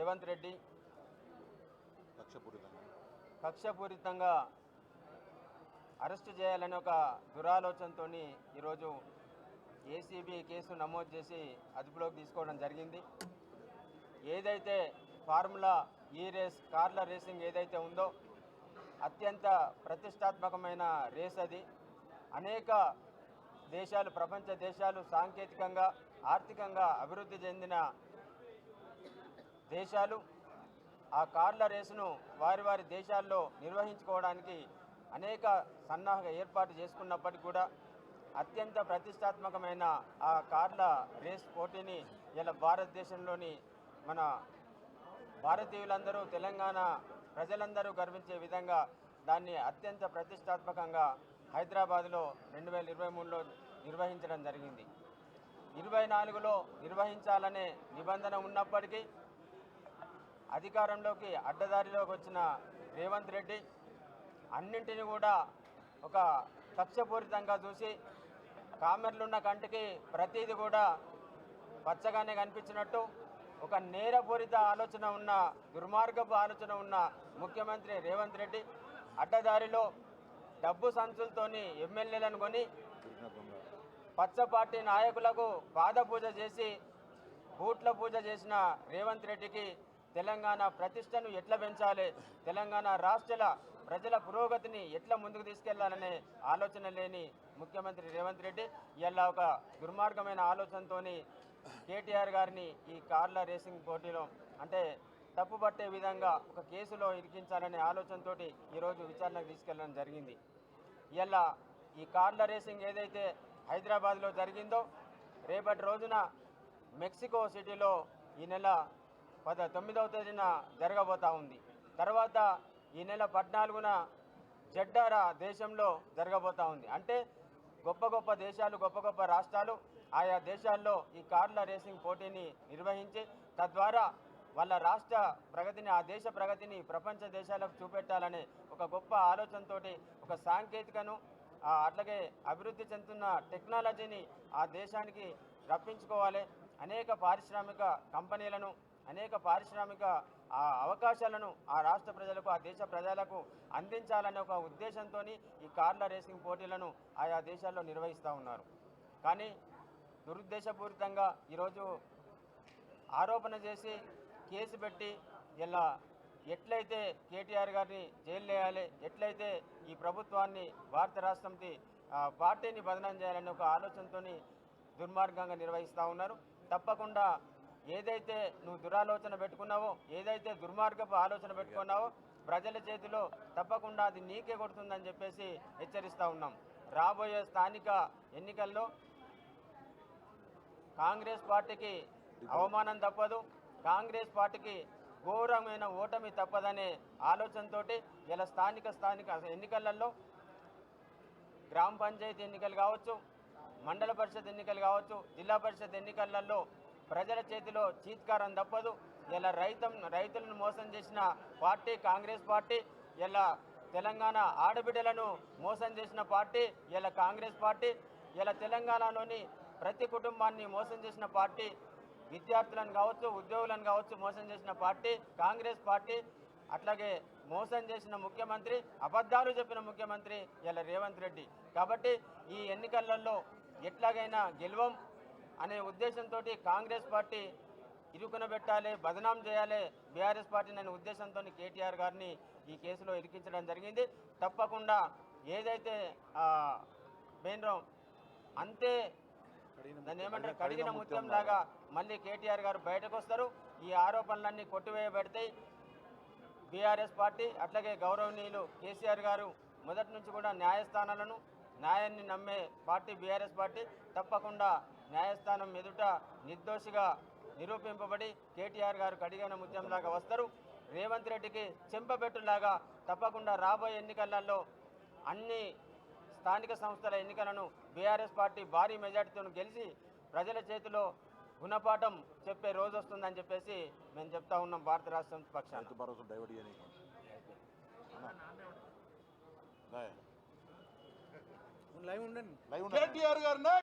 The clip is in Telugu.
రేవంత్ రెడ్డి కక్షపూరితంగా అరెస్టు చేయాలని ఒక దురాలోచనతో ఈరోజు ఏసీబీ కేసు నమోదు చేసి అదుపులోకి తీసుకోవడం జరిగింది. ఏదైతే ఫార్ములా ఈ రేస్ కార్ల రేసింగ్ ఏదైతే ఉందో అత్యంత ప్రతిష్టాత్మకమైన రేస్ అది. అనేక దేశాలు, ప్రపంచ దేశాలు, సాంకేతికంగా ఆర్థికంగా అభివృద్ధి చెందిన దేశాలు ఆ కార్ల రేసును వారి వారి దేశాల్లో నిర్వహించుకోవడానికి అనేక సన్నాహక ఏర్పాటు చేసుకున్నప్పటికీ కూడా అత్యంత ప్రతిష్టాత్మకమైన ఆ కార్ల రేస్ పోటీని ఇలా భారతదేశంలోని మన భారతీయులందరూ, తెలంగాణ ప్రజలందరూ గర్వించే విధంగా దాన్ని అత్యంత ప్రతిష్టాత్మకంగా హైదరాబాద్లో 2023లో నిర్వహించడం జరిగింది. 24లో నిర్వహించాలనే నిబంధన ఉన్నప్పటికీ అధికారంలోకి అడ్డదారిలోకి వచ్చిన రేవంత్ రెడ్డి అన్నింటినీ కూడా ఒక కక్షపూరితంగా చూసి కామెర్లున్న కంటికి ప్రతిదీ కూడా పచ్చగానే కనిపించినట్టు ఒక నేరపూరిత ఆలోచన ఉన్న, దుర్మార్గపు ఆలోచన ఉన్న ముఖ్యమంత్రి రేవంత్ రెడ్డి అడ్డదారిలో డబ్బు సంచులతోని ఎమ్మెల్యేలను కొని పచ్చ పార్టీ నాయకులకు పాద పూజ చేసి బూట్ల పూజ చేసిన రేవంత్ రెడ్డికి తెలంగాణ ప్రతిష్టను ఎట్లా పెంచాలి, తెలంగాణ రాష్ట్రాల ప్రజల పురోగతిని ఎట్లా ముందుకు తీసుకెళ్లాలనే ఆలోచన లేని ముఖ్యమంత్రి రేవంత్ రెడ్డి ఇలా ఒక దుర్మార్గమైన ఆలోచనతో కేటీఆర్ గారిని ఈ కార్ల రేసింగ్ పోటీలో అంటే తప్పుపట్టే విధంగా ఒక కేసులో ఇరికించాలనే ఆలోచనతో ఈరోజు విచారణకు తీసుకెళ్లడం జరిగింది. ఇలా ఈ కార్ల రేసింగ్ ఏదైతే హైదరాబాద్లో జరిగిందో రేపటి రోజున మెక్సికో సిటీలో ఈ నెల 9వ తేదీన జరగబోతూ ఉంది. తర్వాత ఈ నెల 14న జడ్డారా దేశంలో జరగబోతూ ఉంది. అంటే గొప్ప గొప్ప దేశాలు, గొప్ప గొప్ప రాష్ట్రాలు ఆయా దేశాల్లో ఈ కార్ల రేసింగ్ పోటీని నిర్వహించి తద్వారా వాళ్ళ రాష్ట్ర ప్రగతిని, ఆ దేశ ప్రగతిని ప్రపంచ దేశాలకు చూపెట్టాలనే ఒక గొప్ప ఆలోచనతో ఒక సాంకేతికను అట్లాగే అభివృద్ధి చెందుతున్న టెక్నాలజీని ఆ దేశానికి రప్పించుకోవాలి, అనేక పారిశ్రామిక కంపెనీలను, అనేక పారిశ్రామిక అవకాశాలను ఆ రాష్ట్ర ప్రజలకు, ఆ దేశ ప్రజలకు అందించాలనే ఒక ఉద్దేశంతో ఈ కార్ల రేసింగ్ పోటీలను ఆయా దేశాల్లో నిర్వహిస్తూ ఉన్నారు. కానీ దురుద్దేశపూరితంగా ఈరోజు ఆరోపణ చేసి కేసు పెట్టి ఇలా ఎట్లయితే కేటీఆర్ గారిని జైలు వేయాలి, ఎట్లయితే ఈ ప్రభుత్వాన్ని, భారత రాష్ట్రంకి పార్టీని బదనాం చేయాలనే ఒక ఆలోచనతో దుర్మార్గంగా నిర్వహిస్తూ ఉన్నారు. తప్పకుండా ఏదైతే నువ్వు దురాలోచన పెట్టుకున్నావో, ఏదైతే దుర్మార్గపు ఆలోచన పెట్టుకున్నావో ప్రజల చేతిలో తప్పకుండా అది నీకే కొడుతుందని చెప్పేసి హెచ్చరిస్తూ ఉన్నాం. రాబోయే స్థానిక ఎన్నికల్లో కాంగ్రెస్ పార్టీకి అవమానం తప్పదు, కాంగ్రెస్ పార్టీకి ఘోరమైన ఓటమి తప్పదనే ఆలోచనతో ఇలా స్థానిక ఎన్నికలలో గ్రామ పంచాయతీ ఎన్నికలు కావచ్చు, మండల పరిషత్ ఎన్నికలు కావచ్చు, జిల్లా పరిషత్ ఎన్నికలలో ప్రజల చేతిలో చీత్కారం తప్పదు. ఇలా రైతులను మోసం చేసిన పార్టీ కాంగ్రెస్ పార్టీ, ఇలా తెలంగాణ ఆడబిడ్డలను మోసం చేసిన పార్టీ ఇలా కాంగ్రెస్ పార్టీ, ఇలా తెలంగాణలోని ప్రతి కుటుంబాన్ని మోసం చేసిన పార్టీ, విద్యార్థులను కావచ్చు, ఉద్యోగులను కావచ్చు మోసం చేసిన పార్టీ కాంగ్రెస్ పార్టీ. అట్లాగే మోసం చేసిన ముఖ్యమంత్రి, అబద్ధాలు చెప్పిన ముఖ్యమంత్రి ఇలా రేవంత్ రెడ్డి. కాబట్టి ఈ ఎన్నికలలో ఎట్లాగైనా గెలవం అనే ఉద్దేశంతో కాంగ్రెస్ పార్టీ ఇరుకున పెట్టాలి, బదనాం చేయాలి బీఆర్ఎస్ పార్టీని అనే ఉద్దేశంతో కేటీఆర్ గారిని ఈ కేసులో ఇరికించడం జరిగింది. తప్పకుండా ఏదైతే బెయిన్రో అంతే దాన్ని ఏమంటారు కడిగిన ముత్యం లాగా మళ్ళీ కేటీఆర్ గారు బయటకు వస్తారు. ఈ ఆరోపణలన్నీ కొట్టివేయబడతాయి. బీఆర్ఎస్ పార్టీ అట్లాగే గౌరవనీయులు కేసీఆర్ గారు మొదటి నుంచి కూడా న్యాయస్థానాలను, న్యాయాన్ని నమ్మే పార్టీ బీఆర్ఎస్ పార్టీ. తప్పకుండా న్యాయస్థానం ఎదుట నిర్దోషిగా నిరూపింపబడి కేటీఆర్ గారు కడిగిన ముత్యంలాగా వస్తారు. రేవంత్ రెడ్డికి చెంపబెట్టులాగా తప్పకుండా రాబోయే ఎన్నికలలో అన్ని స్థానిక సంస్థల ఎన్నికలను బీఆర్ఎస్ పార్టీ భారీ మెజార్టీతో గెలిచి ప్రజల చేతిలో గుణపాఠం చెప్పే రోజు వస్తుందని చెప్పేసి మేము చెప్తా ఉన్నాం. భారత రాష్ట్రం పక్షాన లైవ్ ఉండండి.